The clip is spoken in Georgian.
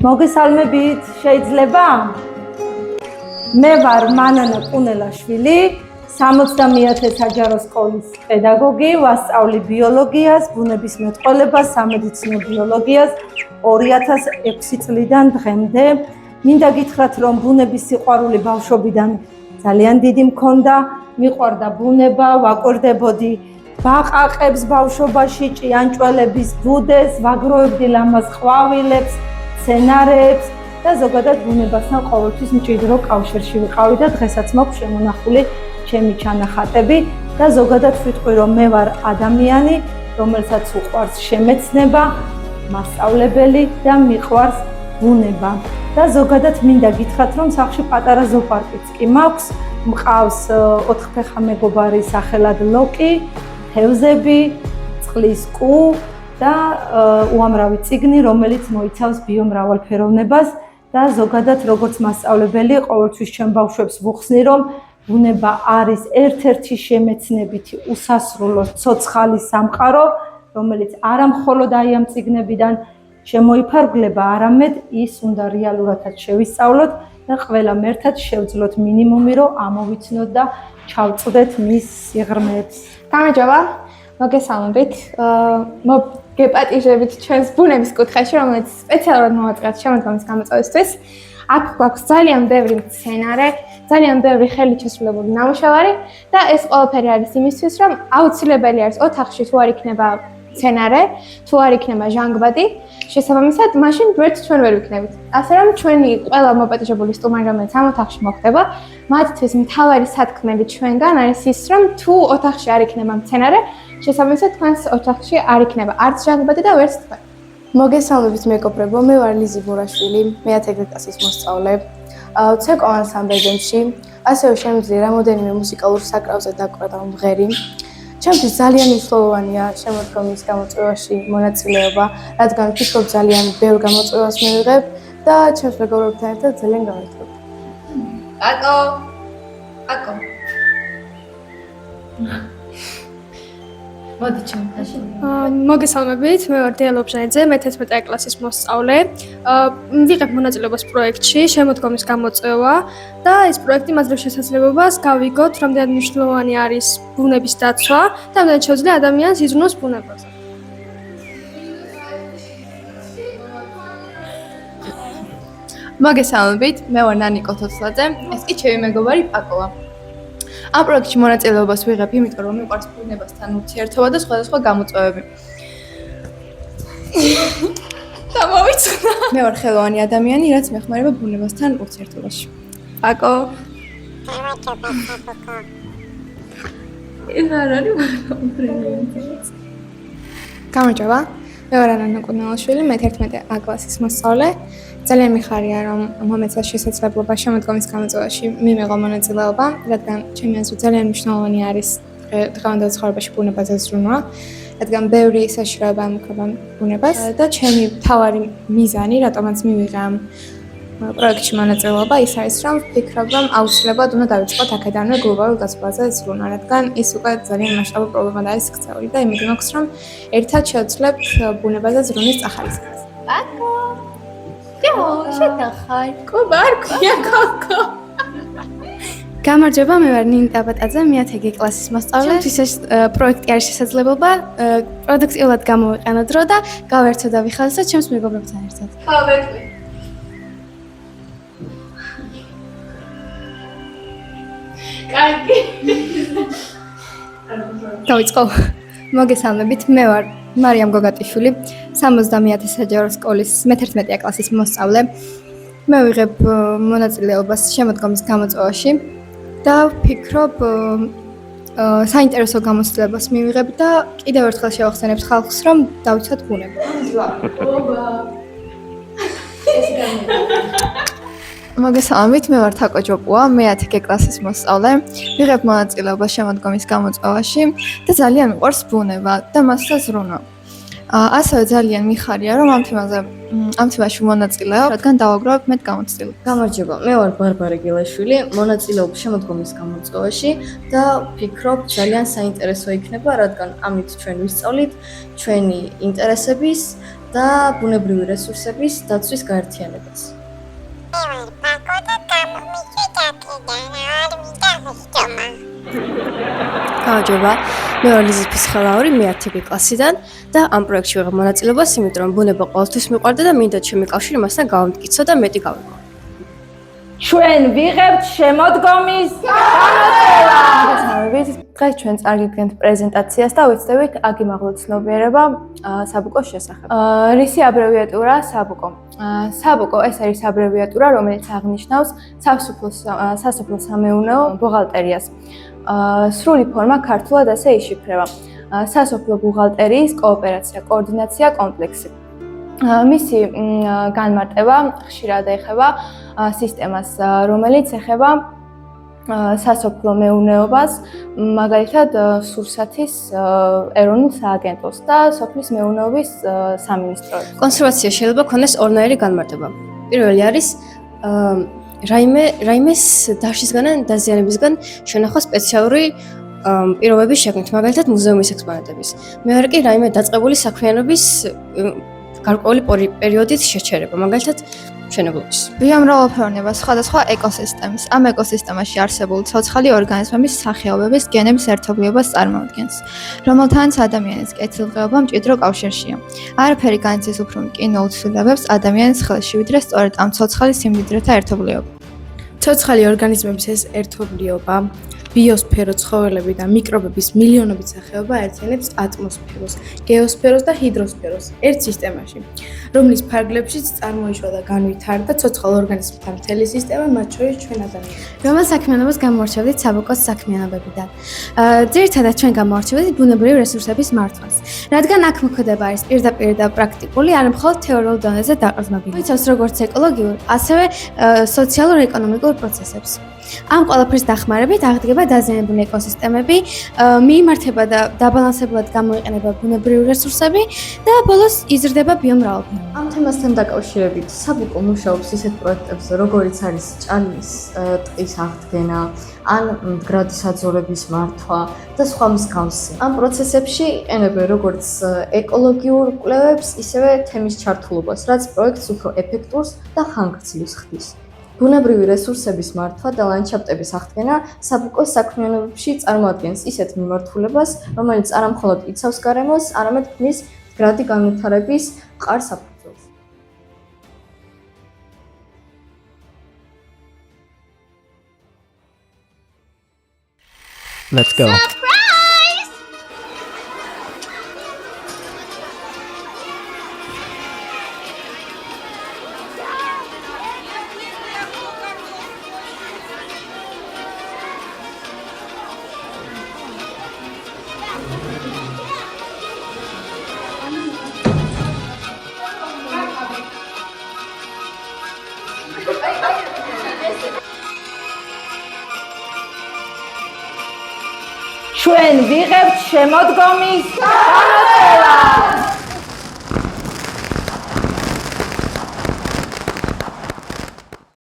მოგესალმებით, შეიძლება? მე ვარ მანანა კუნელაშვილი, 70-ე საჯარო სკოლის პედაგოგი, ვასწავლი ბიოლოგიას, ბუნებისმეტყველებას, სამედიცინო ბიოლოგიას 2006 წლიდან დღემდე. მინდა გითხრათ, რომ ბუნების სიყვარული ბავშვობიდან ძალიან დიდი მქონდა, მიყვარდა ბუნება, ვაკვირდებოდი ბაყაყებს ბავშვობაში, ჭიანჭველების ბუდეს, ვაგროვებდი ლამაზ ყვავილებს, სცენარებს და ზოგადად ბუნებასთან ყოველთვის მჭიდრო კავშირში ვიყავი და დღესაც მაქვს შემონახული ჩემი ჩანახატები და ზოგადად ვიტყვი, რომ მე ვარ ადამიანი, რომელსაც უყვარს შემეცნება, მასწავლებელი და მიყვარს ბუნება. და ზოგადად მინდა გითხრათ, რომ სახლში პატარა ზოოპარკიც კი მაქვს, მყავს 4ფეხა მეგობარი სახელად ლოკი, თევზები, წყლის კუ და უამრავი წიგნი, რომელიც მოიცავს ბიომრავალფეროვნებას და ზოგადად როგორც მასწავლებელი ყოველთვის ჩემ ბავშვებს ვუხსნი, რომ ბუნება არის ერთ-ერთი შემეცნებითი უსასრულო ცოცხალი სამყარო, რომელიც არა მხოლოდ აი ამ წიგნებიდან შემოიფარგლება, არამედ ის უნდა რეალურადაც შევისწავლოთ და ყველამ ერთად შევძლოთ მინიმუმი, რომ ამოვიცნოთ და ჩავწვდეთ მის სიღრმეებს. გამარჯობა, მოგესალმებით. მოგეპატიჟებით ჩვენს ბუნების კუთხეში, რომელიც სპეციალურად მოვაწყდეთ შემოდგომის გამოწვევისთვის. აქ გვაქვს ძალიან ბევრი მცენარე, ძალიან ბევრი ხელით შესრულებული ნამუშევარი და ეს ყველაფერი არის იმისთვის, რომ აუცილებელი არის ოთახში თუ არ იქნება მცენარე, თუ არ იქნება ჟანგბადი, შესაბამისად, მაშინ ვერც ჩვენ ვერ ვიქნებით. ასე რომ ჩვენი ყველა მოპატიჟებული სტუმარი, რომელიც ამ ოთახში მოხდება, მათთვის მთავარი სათქმელი ჩვენგან არის ის, რომ თუ ოთახში არ იქნება მცენარე, შესაბამისად, თქვენს ოთახში არ იქნება არც ჟანგბადი და ვერც თქვენ. მოგესალმებით მეგობრებო, მე ვარ ლიზი ბურაშვილი, მე-10 კლასის მოსწავლე. ცეკვა ანსამბლში, ასევე შემიძლია რამოდენიმე მუსიკალურ საკრავზე დაკვრა და მომღერი. ჩემთვის ძალიან მნიშვნელოვანია შემოდგომის გამოწვევაში მონაწილეობა, რადგან ვფიქრობ ძალიან ბევრ გამოწვევას მივიღებ და ჩემს მეგობრებთან ერთად ძალიან გავეთქვი. აკო. მოდი ჩემთან. მოგესალმებით, მე ვარ დიალო ბჟანიძე, მე-11 კლასის მოსწავლე. ვიღებ მონაწილეობას პროექტში შემოდგომის გამოწვევა და ეს პროექტი მაძლევს შესაძლებლობას გავიგოთ, რამდენად მნიშვნელოვანი არის ბუნების დაცვა და რამდენად შეუძლია ადამიანს იზრუნოს ბუნებაზე. მოგესალმებით, მე ვარ ნანიკო თოთლაძე, ეს კი ჩემი მეგობარი პაკოა. ამ პროექტში მონაწილეობას ვიღებ, იმიტომ რომ მიყვარს ბუნებასთან ურთიერთობა და სხვადასხვა გამოწვევები. და მოვიცნა. მე ვარ ხელოვანი ადამიანი, რაც მეხმარება ბუნებასთან ურთიერთობაში. პაკო. გამარჯობა, მე ვარ ანანა კუნელაშვილი, მე-11 კლასის მოსწავლე. ძალიან მიხარია, რომ მომეცა შესაძლებლობა შემოდგომის გამოწვევაში მიმიღო მონაწილეობა, რადგან ჩემი აზრით ძალიან მნიშვნელოვანი არის დღევანდელ ცხოვრებაში ბუნებაზე ზრუნვა, რადგან ბევრი საშიშროება ემუქრება ბუნებას და ჩემი მთავარი მიზანი, რატომაც მივიღე ამ პროექტში მონაწილეობა, ის არის, რომ ვფიქრობ, რომ აუცილებლად უნდა დავიწყოთ აქედანვე გლობალურ გაზრდაზე ზრუნვა, რადგან ის უკვე ძალიან მასშტაბური პრობლემა და არის ქცეული და იმედი მაქვს, რომ ერთად შევძლებთ ბუნებაზე ზრუნვის წახალისხებას. აკო. შედახარ. კობარკია კოკო. გამარჯობა, მე ვარ ნინი ტაბატაძე, მე-10 კლასის მოსწავლე. ჩემთვის ეს პროექტი არის შესაძლებლობა პროდუქტიულად გამოვიყენო დრო და გავერთო და ვიხალისო ჩემს მეგობრებთან ერთად. ხავეთყვი. კარგი. დავიწყო. მოგესალმებით, მე ვარ მარიამ გოგატიშვილი, 70-ე საჯარო სკოლის მე-11 კლასის მოსწავლე. მე ვიღებ მონაწილეობას შემოდგომის გამოწვევაში და ვფიქრობ საინტერესო გამოცდილებას მივიღებ და კიდევ ერთხელ შევახსენებ ხალხს, რომ დავიცვათ ბუნება. მოგესალმებით, მე ვარ თაკო ჯოპუა, მე-10 კლასის მოსწავლე. ვიღებ მონაწილეობას შემოდგომის გამოწვევაში და ძალიან მიყვარს ბუნება და მასთან ზრუნვა. ასევე ძალიან მიხარია, რომ ამ თემაში მონაწილეობ, რადგან დავაგროვებ მეტ გამოცდილებას. გამარჯობა, მე ვარ ბარბარე გილაშვილი, მონაწილეობ შემოდგომის გამოწვევაში და ვფიქრობ, ძალიან საინტერესო იქნება, რადგან ამით ჩვენ ვისწავლით ჩვენი ინტერესების და ბუნებრივი რესურსების დაცვის გაერთიანებას. გამარჯობა, მე ვარ ლიზის ფისხელაური, მე 10 კლასიდან და ამ პროექტში ვიღებ მონაწილეობას, იმიტომ რომ ბუნება ყოველთვის მიყვარდა და მინდა ჩემი კავშირი მასთან გავამტკიცო და მეტი გავიგო. ჩვენ ვიღებთ შემოდგომის გამოცელა. მოგესალმებით. დღეს ჩვენ წარგიგდენთ პრეზენტაციას და ვიცდებით აგიმაღლო ცნობიერება საბუკოს შესახებ. რისი აბრევიატურა საბუკო? საბუკო ეს არის აბრევიატურა, რომელიც აღნიშნავს სასოფლო სამეურნეო ბუღალტერიას. სრული ფორმა ქართულად ასე იშიფრება: სასოფლო ბუღალტერიის კოოპერაცია, კოორდინაცია, კომპლექსი. მისი განმარტება ხშირად ეხება სისტემას, რომელიც ეხება სასოფლო მეურნეობას, მაგალითად სურსათის ეროვნულ სააგენტოს და სოფლის მეურნეობის სამინისტროს. კონსერვაცია შეიძლება ქონდეს ორნაირი განმარტება. პირველი არის რაიმეს დაშისგან ან დაზიანებისგან შენახვა სპეციალური პირობების შექმნით, მაგალითად მუზეუმის ექსპონატების. მეორე კი რაიმე დაწყებული საქმიანობის გარკვეული პერიოდით შეჩერება, მაგალითად მშენებლობის. ბიომრავალფეროვნება სხვადასხვა ეკოსისტემის, ამ ეკოსისტემაში არსებული ცოცხალი ორგანიზმების სახეობების გენების ერთობლიობას წარმოადგენს, რომელთანაც ადამიანის კეთილდღეობა მჭიდრო კავშირშია. არაფერი განიცდის უფრო მტკივნეულ ცვლილებებს ადამიანის ხელში, ვიდრე სწორედ ამ ცოცხალი სიმდიდრეთა ერთობლიობა. ცოცხალი ორგანიზმების ეს ერთობლიობა ბიოსფერო ცხოველები და მიკრობების მილიონობით სახეობა აერთიანებს ატმოსფეროს, გეოსფეროს და ჰიდროსფეროს ერთ სისტემაში, რომლის ფარგლებშიც წარმოიშვა და განვითარდა ცოცხალ ორგანიზმთა მთელი სისტემა, მათ შორის ჩვენ ადამიანები. რომელ საქმიანობას გამორჩევდით საბუკოს საქმიანობებიდან? ძირითადად ჩვენ გამორჩევდით ბუნებრივი რესურსების მართვას, რადგან აქ მოქმედება არის პირდაპირ და პრაქტიკული, არა მხოლოდ თეორიულ დონეზე დაყრდნობილი. ვიცავს როგორც ეკოლოგიურ, ასევე სოციალურ-ეკონომიკურ პროცესებს. ამ ყველაფრის დახმარებით აღდგება დაზიანებული ეკოსისტემები, მიიმართება და დაბალანსებულად გამოიყენება ბუნებრივი რესურსები და ბოლოს იზრდება ბიომრავალფეროვნება. ამ თემასთან დაკავშირებით საბუკო მუშაობს ისეთ პროექტებზე, როგორიც არის ჭალის ტყის აღდგენა, ან მდგრადი საძოვრების მართვა და სხვა მსგავსი. ამ პროცესებში იყენებენ როგორც ეკოლოგიურ კვლევებს, ისევე თემის ჩართულობას, რაც პროექტს უფრო ეფექტურს და ხანგრძლივს ხდის. ბუნებრივი რესურსების მართვა და ლანდშაფტების აღდგენა საბუკოს საქმიანობებში წარმოადგენს ისეთ მიმართულებას, რომელიც არა მხოლოდ იცავს გარემოს, არამედ ქმნის მდგრადი განვითარების მყარ საფუძველს. Let's go. ჩვენ ვიღებთ შემოდგომის გამოცელა.